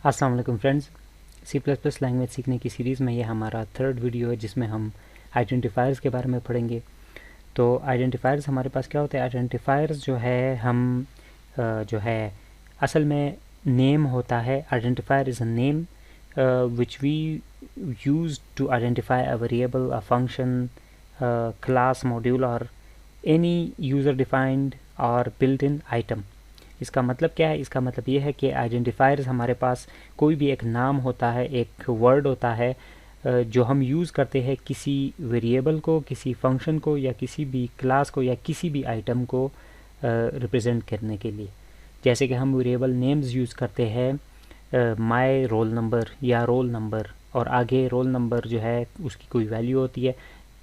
अस्सलाम वालेकुम friends. C++ language सीखने की सीरीज़ में ये हमारा थर्ड वीडियो है जिसमें हम आइडेंटिफायर्स के बारे में पढ़ेंगे। तो आइडेंटिफायर्स हमारे पास क्या होते हैं? आइडेंटिफायर्स जो है हम जो है असल में नेम होता है। Identifier is a name which we use to identify a variable, a function, class, module और एनी यूज़र डिफाइंड और बिल्ट इन आइटम। इसका मतलब क्या है? इसका मतलब ये है कि आइडेंटिफायर्स हमारे पास कोई भी एक नाम होता है, एक वर्ड होता है जो हम यूज़ करते हैं किसी वेरिएबल को, किसी फंक्शन को या किसी भी क्लास को या किसी भी आइटम को रिप्रेजेंट करने के लिए। जैसे कि हम वेरिएबल नेम्स यूज़ करते हैं माय रोल नंबर या रोल नंबर, और आगे रोल नंबर जो है उसकी कोई वैल्यू होती है।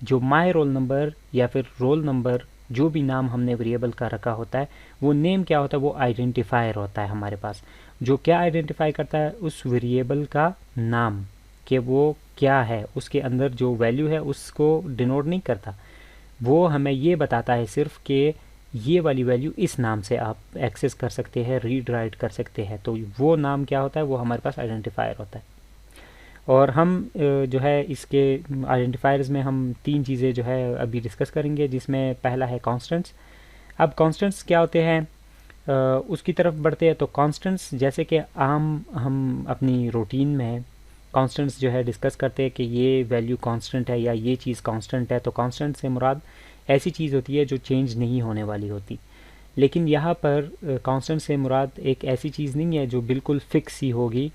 जो माय रोल नंबर या फिर रोल नंबर, जो भी नाम हमने वेरिएबल का रखा होता है, वो नेम क्या होता है? वो आइडेंटिफायर होता है हमारे पास, जो क्या आइडेंटिफाई करता है? उस वेरिएबल का नाम, कि वो क्या है, उसके अंदर जो वैल्यू है उसको डिनोट नहीं करता। वो हमें ये बताता है सिर्फ कि ये वाली वैल्यू इस नाम से आप एक्सेस कर सकते हैं, रीड राइट कर सकते हैं। तो वो नाम क्या होता है? वो हमारे पास आइडेंटिफायर होता है। और हम जो है इसके आइडेंटिफायर्स में हम तीन चीज़ें जो है अभी डिस्कस करेंगे, जिसमें पहला है कॉन्स्टेंट्स। अब कॉन्स्टेंट्स क्या होते हैं उसकी तरफ बढ़ते हैं। तो कॉन्स्टेंट्स जैसे कि आम हम अपनी रूटीन में कॉन्स्टेंट्स जो है डिस्कस करते हैं कि ये वैल्यू कांस्टेंट है या ये चीज़ कांस्टेंट है। तो कांस्टेंट से मुराद ऐसी चीज़ होती है जो चेंज नहीं होने वाली होती। लेकिन यहाँ पर कांस्टेंट से मुराद एक ऐसी चीज़ नहीं है जो बिल्कुल फिक्स ही होगी।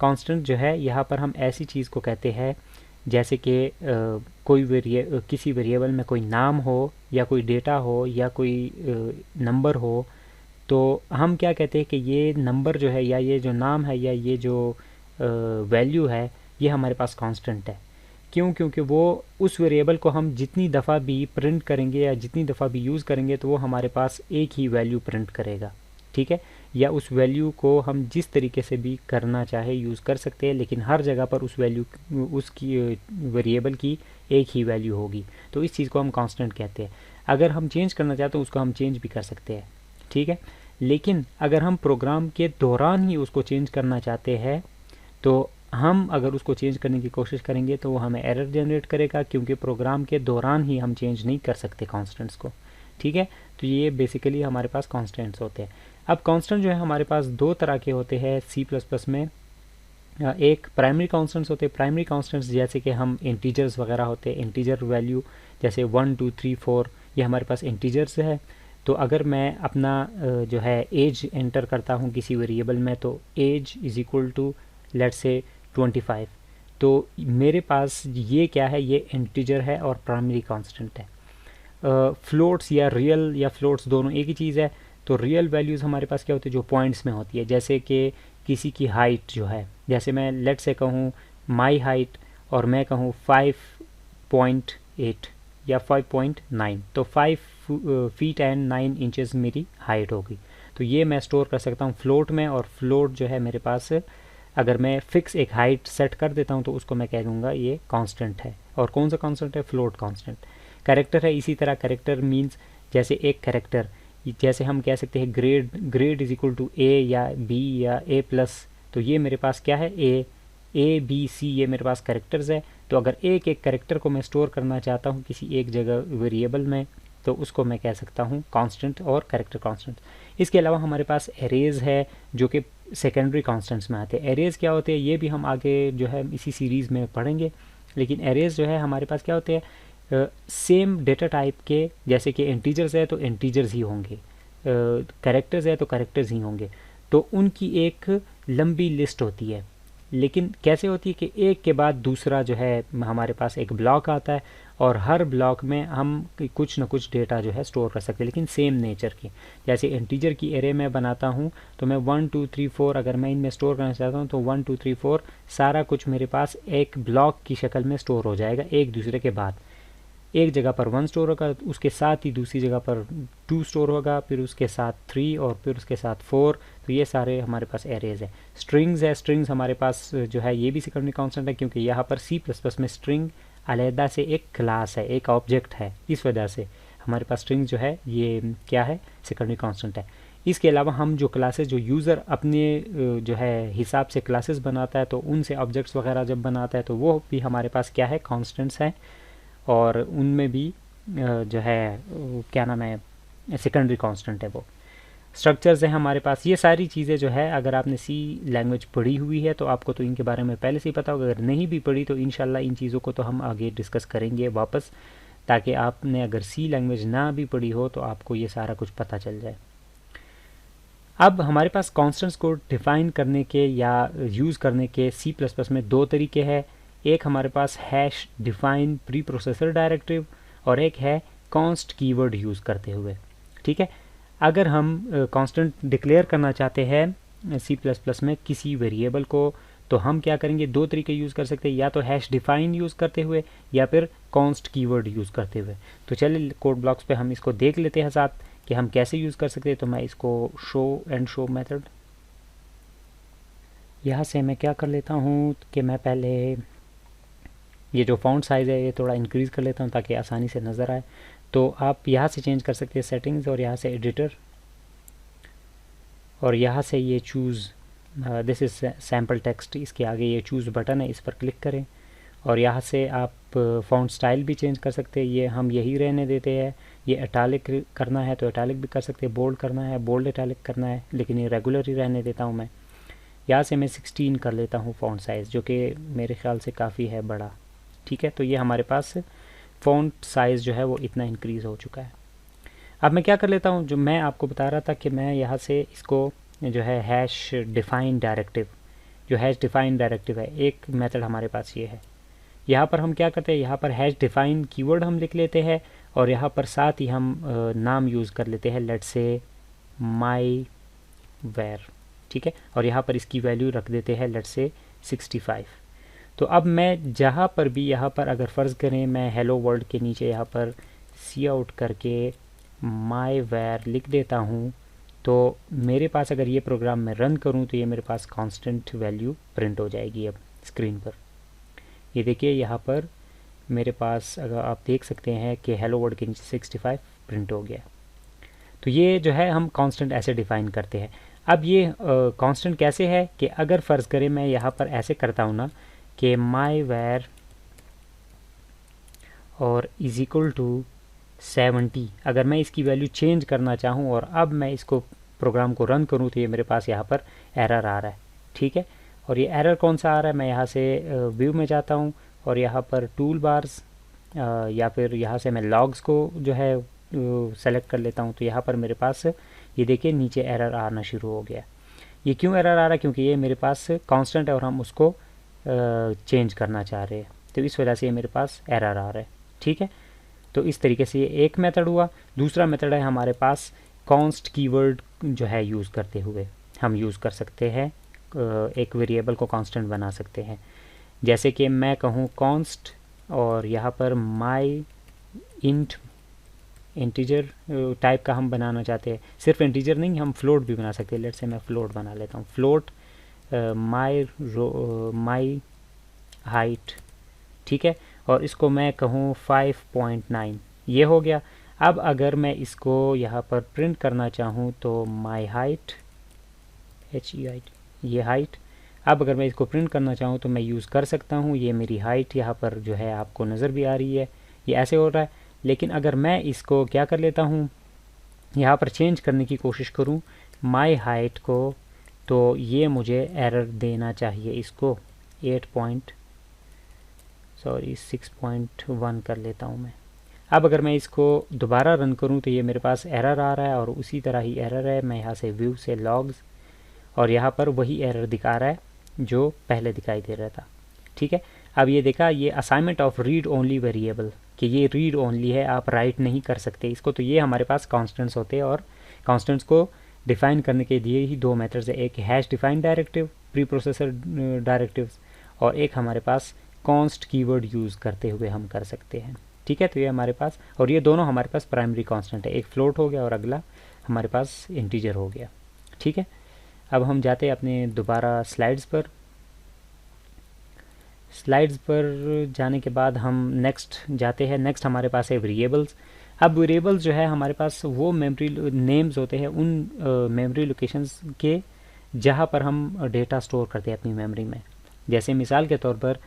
कांस्टेंट जो है यहाँ पर हम ऐसी चीज़ को कहते हैं जैसे कि किसी वेरिएबल में कोई नाम हो या कोई डेटा हो या कोई नंबर हो। तो हम क्या कहते हैं कि ये नंबर जो है या ये जो नाम है या ये जो वैल्यू है, ये हमारे पास कांस्टेंट है। क्यों? क्योंकि वो उस वेरिएबल को हम जितनी दफ़ा भी प्रिंट करेंगे या जितनी दफ़ा भी यूज़ करेंगे तो वो हमारे पास एक ही वैल्यू प्रिंट करेगा। ठीक है? या उस वैल्यू को हम जिस तरीके से भी करना चाहे यूज़ कर सकते हैं, लेकिन हर जगह पर उस वैल्यू उसकी वेरिएबल की एक ही वैल्यू होगी। तो इस चीज़ को हम कांस्टेंट कहते हैं। अगर हम चेंज करना चाहते हैं उसको हम चेंज भी कर सकते हैं। ठीक है? लेकिन अगर हम प्रोग्राम के दौरान ही उसको चेंज करना चाहते हैं तो हम अगर उसको चेंज करने की कोशिश करेंगे तो वो हमें एरर जनरेट करेगा, क्योंकि प्रोग्राम के दौरान ही हम चेंज नहीं कर सकते कांस्टेंट्स को। ठीक है? तो ये बेसिकली हमारे पास कांस्टेंट्स होते हैं। अब कांस्टेंट जो है हमारे पास दो तरह के होते हैं C++ में। एक प्राइमरी कांस्टेंट्स होते हैं। प्राइमरी कांस्टेंट्स जैसे कि हम इंटीजर्स वगैरह होते हैं, इंटीजर वैल्यू जैसे 1 2 3 4, ये हमारे पास इंटीजर्स है। तो अगर मैं अपना जो है एज एंटर करता हूँ किसी वेरिएबल में, तो age is equal to let's say 25। तो मेरे पास ये क्या है? ये इंटीजर है और प्राइमरी कांस्टेंट है। फ्लोट्स या रियल या फ्लोट्स दोनों एक ही चीज़ है। तो रियल वैल्यूज़ हमारे पास क्या होती है? जो पॉइंट्स में होती है। जैसे कि किसी की हाइट जो है, जैसे मैं लेट से कहूँ माई हाइट और मैं कहूँ 5.8 या 5.9, तो 5 फीट एंड 9 इंचेस मेरी हाइट होगी। तो ये मैं स्टोर कर सकता हूँ फ्लोट में। और फ्लोट जो है मेरे पास, अगर मैं फिक्स एक हाइट सेट कर देता हूँ तो उसको मैं कह दूँगा ये कांस्टेंट है। और कौन सा कांस्टेंट है? Float constant. कैरेक्टर है इसी तरह। कैरेक्टर मींस जैसे एक कैरेक्टर, जैसे हम कह सकते हैं ग्रेड इज इक्वल टू ए या बी या ए प्लस। तो ये मेरे पास क्या है? ए बी सी, ये मेरे पास कैरेक्टर्स है। तो अगर एक एक कैरेक्टर को मैं स्टोर करना चाहता हूँ किसी एक जगह वेरिएबल में, तो उसको मैं कह सकता हूँ कांस्टेंट और कैरेक्टर कांस्टेंट। इसके अलावा हमारे पास एरेज है जो कि सेकेंडरी कांस्टेंट्स में आते हैं। एरेज क्या होते हैं ये भी हम आगे जो है इसी सीरीज़ में पढ़ेंगे। लेकिन एरेज जो है हमारे पास क्या होते हैं? सेम डेटा टाइप के, जैसे कि इंटीजर्स है तो इंटीजर्स ही होंगे, कैरेक्टर्स है तो कैरेक्टर्स ही होंगे। तो उनकी एक लंबी लिस्ट होती है। लेकिन कैसे होती है कि एक के बाद दूसरा जो है हमारे पास एक ब्लॉक आता है और हर ब्लॉक में हम कुछ ना कुछ डेटा जो है स्टोर कर सकते हैं, लेकिन सेम नेचर की। जैसे इंटीजर की एरे में बनाता हूँ तो मैं 1 2 3 4 अगर मैं इनमें स्टोर करना चाहता हूँ तो 1 2 3 4 सारा कुछ मेरे पास एक ब्लॉक की शक्ल में स्टोर हो जाएगा एक दूसरे के बाद। एक जगह पर 1 स्टोर होगा, उसके साथ ही दूसरी जगह पर 2 स्टोर होगा, फिर उसके साथ 3 और फिर उसके साथ 4। तो ये सारे हमारे पास एरेज है। स्ट्रिंग्स है। स्ट्रिंग्स हमारे पास जो है ये भी सेकेंडरी कांस्टेंट है, क्योंकि यहाँ पर C++ में स्ट्रिंग अलहदा से एक क्लास है, एक ऑब्जेक्ट है। इस वजह से हमारे पास स्ट्रिंग जो है ये क्या है? सेकेंडरी कांस्टेंट है। इसके अलावा हम जो क्लासेस, जो यूज़र अपने जो है हिसाब से क्लासेस बनाता है, तो उनसे ऑब्जेक्ट्स वगैरह जब बनाता है तो वो भी हमारे पास क्या है, कॉन्स्टेंट्स हैं। और उनमें भी जो है क्या नाम है, सेकेंडरी कांस्टेंट है वो। स्ट्रक्चर्स हैं हमारे पास। ये सारी चीज़ें जो है, अगर आपने सी लैंग्वेज पढ़ी हुई है तो आपको तो इनके बारे में पहले से ही पता होगा। अगर नहीं भी पढ़ी तो इंशाल्लाह इन चीज़ों को तो हम आगे डिस्कस करेंगे वापस, ताकि आपने अगर सी लैंग्वेज ना भी पढ़ी हो तो आपको ये सारा कुछ पता चल जाए। अब हमारे पास कॉन्स्टेंट्स को डिफ़ाइन करने के या यूज़ करने के सी प्लस प्लस में दो तरीके हैं। एक हमारे पास hash define preprocessor directive और एक है कॉन्स्ट कीवर्ड यूज़ करते हुए। ठीक है, अगर हम कांस्टेंट डिक्लेयर करना चाहते हैं सी प्लस प्लस में किसी वेरिएबल को, तो हम क्या करेंगे, दो तरीके यूज़ कर सकते हैं, या तो हैश डिफाइन यूज़ करते हुए या फिर कॉन्स्ट कीवर्ड यूज़ करते हुए। तो चलिए कोड ब्लॉक्स पे हम इसको देख लेते हैं साथ कि हम कैसे यूज़ कर सकते हैं। तो मैं इसको शो मेथड, यहाँ से मैं क्या कर लेता हूँ कि मैं पहले ये जो फॉन्ट साइज़ है ये थोड़ा इंक्रीज़ कर लेता हूँ ताकि आसानी से नज़र आए। तो आप यहाँ से चेंज कर सकते हैं सेटिंग्स, और यहाँ से एडिटर, और यहाँ से ये choose this is sample text, इसके आगे ये चूज़ बटन है, इस पर क्लिक करें। और यहाँ से आप फॉन्ट स्टाइल भी चेंज कर सकते हैं, ये हम यही रहने देते हैं। ये इटैलिक करना है तो इटैलिक भी कर सकते हैं, बोल्ड करना है बोल्ड इटैलिक करना है, लेकिन ये रेगुलर ही रहने देता हूँ मैं। यहाँ से मैं 16 कर लेता हूँ फॉन्ट साइज़, जो कि मेरे ख्याल से काफ़ी है बड़ा। ठीक है, तो ये हमारे पास फ़ॉन्ट साइज़ जो है वो इतना इंक्रीज़ हो चुका है। अब मैं क्या कर लेता हूँ, जो मैं आपको बता रहा था कि मैं यहाँ से इसको जो है हैश डिफाइन डायरेक्टिव, जो हैश डिफाइन डायरेक्टिव है, एक मेथड हमारे पास ये है। यहाँ पर हम क्या करते हैं, यहाँ पर हैश डिफाइन कीवर्ड हम लिख लेते हैं, और यहाँ पर साथ ही हम नाम यूज़ कर लेते हैं, लेट्स से माई वेर। ठीक है, और यहाँ पर इसकी वैल्यू रख देते हैं लेट्स से 65। तो अब मैं जहाँ पर भी, यहाँ पर अगर फ़र्ज़ करें मैं हेलो वर्ल्ड के नीचे यहाँ पर सी आउट करके माई वेर लिख देता हूँ, तो मेरे पास अगर ये प्रोग्राम मैं रन करूँ तो ये मेरे पास कांस्टेंट वैल्यू प्रिंट हो जाएगी। अब स्क्रीन पर ये देखिए, यहाँ पर मेरे पास अगर आप देख सकते हैं कि हेलो वर्ल्ड के नीचे 65 प्रिंट हो गया। तो ये जो है हम कांस्टेंट ऐसे डिफ़ाइन करते हैं। अब ये कांस्टेंट कैसे है कि अगर फ़र्ज़ करें मैं यहाँ पर ऐसे करता हूँ ना कि माई वेर और इज़ इक्वल टू 70, अगर मैं इसकी वैल्यू चेंज करना चाहूँ और अब मैं इसको प्रोग्राम को रन करूँ तो ये मेरे पास यहाँ पर एरर आ रहा है। ठीक है, और ये एरर कौन सा आ रहा है, मैं यहाँ से व्यू में जाता हूँ और यहाँ पर टूल बार्स या फिर यहाँ से मैं लॉग्स को जो है सेलेक्ट कर लेता हूँ। तो यहाँ पर मेरे पास ये देखिए नीचे एरर आना शुरू हो गया। ये क्यों एरर आ रहा है, क्योंकि ये मेरे पास कांस्टेंट है और हम उसको चेंज करना चाह रहे हैं, तो इस वजह से ये मेरे पास एरर आ रहा है। ठीक है, तो इस तरीके से ये एक मेथड हुआ। दूसरा मेथड है हमारे पास कॉन्स्ट कीवर्ड जो है यूज़ करते हुए हम यूज़ कर सकते हैं, एक वेरिएबल को कांस्टेंट बना सकते हैं। जैसे कि मैं कहूँ कॉन्स्ट और यहाँ पर माई इंट, इंटीजर टाइप का हम बनाना चाहते हैं। सिर्फ इंटीजर नहीं, हम फ्लोट भी बना सकते हैं। लेट्स से मैं फ्लोट बना लेता हूँ, फ्लोट माई हाइट। ठीक है, और इसको मैं कहूँ 5.9, ये हो गया। अब अगर मैं इसको यहाँ पर प्रिंट करना चाहूँ तो माई हाइट, HEIT, ये हाइट। अब अगर मैं इसको प्रिंट करना चाहूँ तो मैं यूज़ कर सकता हूँ, ये मेरी हाइट यहाँ पर जो है आपको नज़र भी आ रही है, ये ऐसे हो रहा है। लेकिन अगर मैं इसको क्या कर लेता हूँ, यहाँ पर चेंज करने की कोशिश करूँ माई हाइट को, तो ये मुझे एरर देना चाहिए, इसको 6.1 कर लेता हूँ मैं। अब अगर मैं इसको दोबारा रन करूँ तो ये मेरे पास एरर आ रहा है, और उसी तरह ही एरर है। मैं यहाँ से व्यू से लॉग्स, और यहाँ पर वही एरर दिखा रहा है जो पहले दिखाई दे रहा था। ठीक है, अब ये देखा, ये assignment of read only variable, कि ये रीड ओनली है, आप राइट नहीं कर सकते इसको। तो ये हमारे पास कॉन्स्टेंट्स होते हैं, और कॉन्स्टेंट्स को डिफ़ाइन करने के लिए ही दो मेथड्स है, एक hash define directive pre processor directives, और एक हमारे पास कॉन्स्ट कीवर्ड यूज़ करते हुए हम कर सकते हैं। ठीक है, तो ये हमारे पास, और ये दोनों हमारे पास प्राइमरी कांस्टेंट है, एक फ्लोट हो गया और अगला हमारे पास इंटीजर हो गया। ठीक है, अब हम जाते हैं अपने दोबारा स्लाइड्स पर। स्लाइड्स पर जाने के बाद हम नेक्स्ट जाते हैं। नेक्स्ट हमारे पास है वेरिएबल्स। अब वेरिएबल्स जो है हमारे पास वो मेमोरी नेम्स होते हैं उन मेमोरी लोकेशंस के जहाँ पर हम डेटा स्टोर करते हैं अपनी मेमोरी में। जैसे मिसाल के तौर पर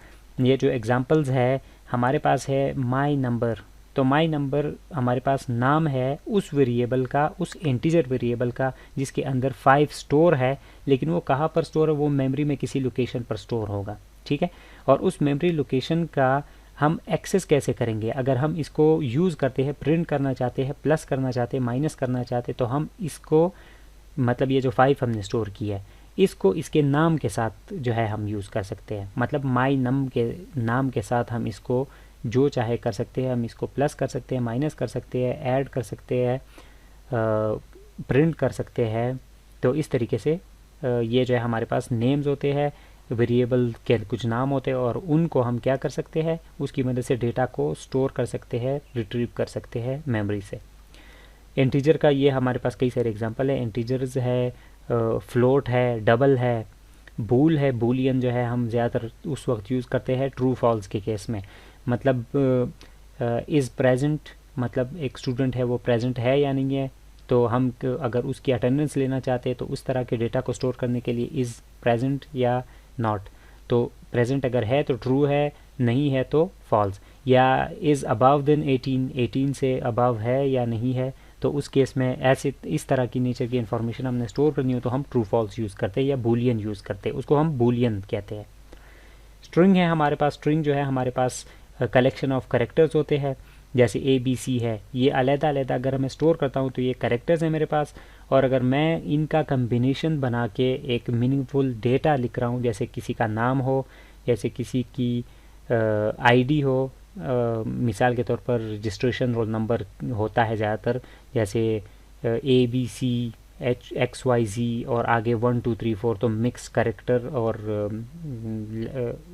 ये जो एग्जांपल्स है हमारे पास है माई नंबर, तो माई नंबर हमारे पास नाम है उस वेरिएबल का, उस इंटीजर वेरिएबल का जिसके अंदर 5 स्टोर है, लेकिन वो कहाँ पर स्टोर है, वो मेमोरी में किसी लोकेशन पर स्टोर होगा। ठीक है, और उस मेमोरी लोकेशन का हम एक्सेस कैसे करेंगे, अगर हम इसको यूज़ करते हैं, प्रिंट करना चाहते हैं, प्लस करना चाहते हैं, माइनस करना चाहते हैं, तो हम इसको मतलब ये जो 5 हमने स्टोर किया है इसको इसके नाम के साथ जो है हम यूज़ कर सकते हैं। मतलब माई नम के नाम के साथ हम इसको जो चाहे कर सकते हैं, हम इसको प्लस कर सकते हैं, माइनस कर सकते हैं, ऐड कर सकते हैं, प्रिंट कर सकते हैं। तो इस तरीके से ये जो है हमारे पास नेम्स होते हैं, वेरिएबल के कुछ नाम होते हैं और उनको हम क्या कर सकते हैं, उसकी मदद से डेटा को स्टोर कर सकते हैं, रिट्रीव कर सकते हैं मेमोरी से। इंटीजर का ये हमारे पास कई सारे एग्जांपल है, इंटीजर्स है, फ्लोट है, डबल है, बूल है। बूलियन जो है हम ज़्यादातर उस वक्त यूज़ करते हैं ट्रू फॉल्स के केस में। मतलब इज़ प्रेजेंट, मतलब एक स्टूडेंट है वो प्रेजेंट है या नहीं है, तो हम अगर उसकी अटेंडेंस लेना चाहते हैं तो उस तरह के डेटा को स्टोर करने के लिए इज़ प्रेजेंट या नॉट, तो प्रेजेंट अगर है तो ट्रू है, नहीं है तो फॉल्स। या इज़ अबव देन 18, 18 से अबव है या नहीं है, तो उस केस में ऐसे इस तरह की नेचर की इन्फॉर्मेशन हमने स्टोर करनी हो तो हम ट्रू फॉल्स यूज़ करते हैं या बूलियन यूज़ करते हैं, उसको हम बूलियन कहते हैं। स्ट्रिंग है हमारे पास, स्ट्रिंग जो है हमारे पास कलेक्शन ऑफ करेक्टर्स होते हैं, जैसे ए बी सी है, ये अलग-अलग अगर मैं स्टोर करता हूँ तो ये करेक्टर्स हैं मेरे पास, और अगर मैं इनका कम्बिनेशन बना के एक मीनिंगफुल डेटा लिख रहा हूँ, जैसे किसी का नाम हो, जैसे किसी की आईडी हो, मिसाल के तौर पर रजिस्ट्रेशन रोल नंबर होता है ज़्यादातर, जैसे A B C H X Y G और आगे 1 2 3 4, तो मिक्स करेक्टर और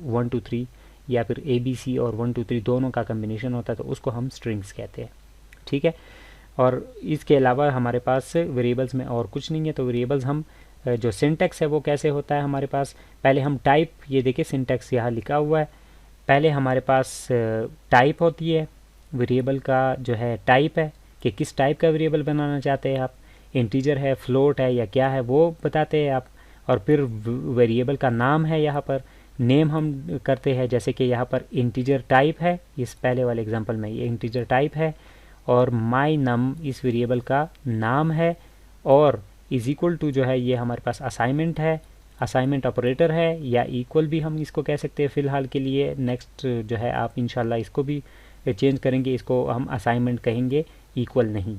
1 2 3 या फिर ए बी सी और 1 2 3 दोनों का कम्बिनेशन होता है, तो उसको हम स्ट्रिंग्स कहते हैं। ठीक है, और इसके अलावा हमारे पास वेरिएबल्स में और कुछ नहीं है। तो वेरिएबल्स हम जो सिंटैक्स है वो कैसे होता है हमारे पास, पहले हम टाइप, ये देखिए सिंटैक्स यहाँ लिखा हुआ है, पहले हमारे पास टाइप होती है, वेरिएबल का जो है टाइप है कि किस टाइप का वेरिएबल बनाना चाहते हैं आप, इंटीजर है, फ्लोट है या क्या है वो बताते हैं आप, और फिर वेरिएबल का नाम है, यहाँ पर नेम हम करते हैं, जैसे कि यहाँ पर इंटीजर टाइप है, इस पहले वाले एग्जांपल में ये इंटीजर टाइप है, और माई नम इस वेरिएबल का नाम है, और इज इक्वल टू जो है ये हमारे पास असाइनमेंट है, असाइनमेंट ऑपरेटर है, या इक्वल भी हम इसको कह सकते हैं फ़िलहाल के लिए। नेक्स्ट जो है आप इंशाल्लाह इसको भी चेंज करेंगे, इसको हम असाइनमेंट कहेंगे, इक्वल नहीं।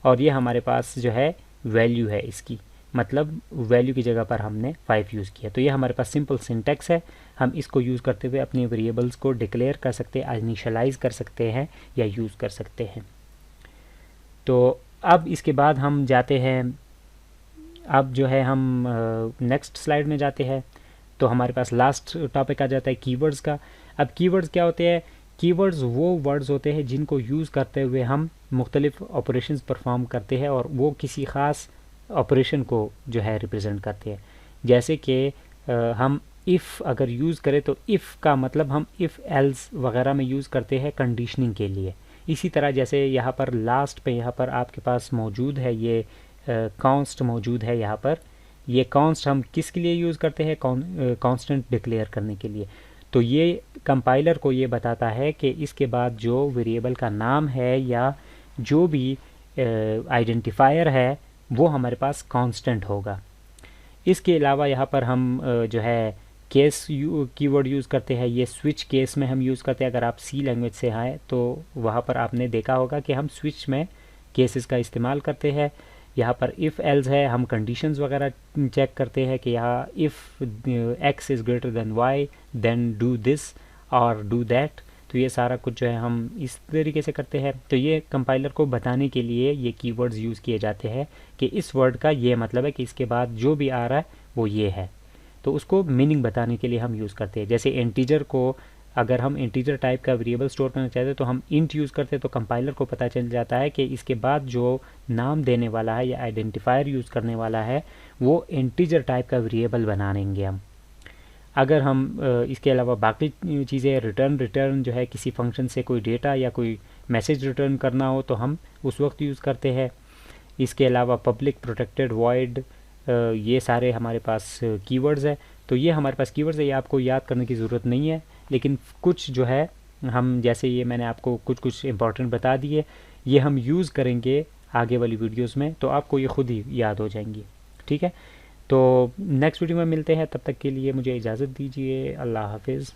और ये हमारे पास जो है वैल्यू है इसकी, मतलब वैल्यू की जगह पर हमने 5 यूज़ किया। तो ये हमारे पास सिंपल सिंटैक्स है, हम इसको यूज़ करते हुए अपने वेरिएबल्स को डिक्लेयर कर सकते हैं, इनिशियलाइज कर सकते हैं या यूज़ कर सकते हैं। तो अब इसके बाद हम जाते हैं, अब जो है हम नेक्स्ट स्लाइड में जाते हैं, तो हमारे पास लास्ट टॉपिक आ जाता है कीवर्ड्स का। अब कीवर्ड्स क्या होते हैं, कीवर्ड्स वो वर्ड्स होते हैं जिनको यूज़ करते हुए हम मुख्तलिफ ऑपरेशंस परफॉर्म करते हैं और वो किसी ख़ास ऑपरेशन को जो है रिप्रेजेंट करते हैं। जैसे कि हम इफ़ अगर यूज़ करें तो इफ़ का मतलब हम इफ़ एल्स वगैरह में यूज़ करते हैं कंडीशनिंग के लिए। इसी तरह जैसे यहाँ पर लास्ट पे यहाँ पर आपके पास मौजूद है ये कॉन्स्ट मौजूद है यहाँ पर, ये कॉन्स्ट हम किस के लिए यूज़ करते हैं, कांस्टेंट डिक्लेयर करने के लिए। तो ये कंपाइलर को ये बताता है कि इसके बाद जो वेरिएबल का नाम है या जो भी आइडेंटिफायर है वो हमारे पास कांस्टेंट होगा। इसके अलावा यहाँ पर हम जो है केस कीवर्ड यूज़ करते हैं, ये स्विच केस में हम यूज़ करते हैं। अगर आप सी लैंग्वेज से आए तो वहाँ पर आपने देखा होगा कि हम स्विच में केसेस का इस्तेमाल करते हैं। यहाँ पर इफ़ एल्स है, हम कंडीशंस वगैरह चेक करते हैं कि यहाँ if X is greater than Y then do this और डू दैट। तो ये सारा कुछ जो है हम इस तरीके से करते हैं। तो ये कंपाइलर को बताने के लिए ये कीवर्ड्स यूज़ किए जाते हैं कि इस वर्ड का ये मतलब है कि इसके बाद जो भी आ रहा है वो ये है, तो उसको मीनिंग बताने के लिए हम यूज़ करते हैं। जैसे इंटीजर को अगर हम इंटीजर टाइप का वेरिएबल स्टोर करना चाहते हैं तो हम इंट यूज़ करते हैं, तो कंपाइलर को पता चल जाता है कि इसके बाद जो नाम देने वाला है या आइडेंटिफायर यूज़ करने वाला है वो इंटीजर टाइप का वेरिएबल बनाएंगे हम। अगर हम इसके अलावा बाकी चीज़ें रिटर्न जो है किसी फंक्शन से कोई डेटा या कोई मैसेज रिटर्न करना हो तो हम उस वक्त यूज़ करते हैं। इसके अलावा पब्लिक, प्रोटेक्टेड, वॉइड, ये सारे हमारे पास कीवर्ड्स है। तो ये हमारे पास कीवर्ड्स है, ये आपको याद करने की ज़रूरत नहीं है, लेकिन कुछ जो है हम, जैसे ये मैंने आपको कुछ इंपॉर्टेंट बता दिए, ये हम यूज़ करेंगे आगे वाली वीडियोस में, तो आपको ये खुद ही याद हो जाएंगी। ठीक है, तो नेक्स्ट वीडियो में मिलते हैं, तब तक के लिए मुझे इजाज़त दीजिए। अल्लाह हाफिज़।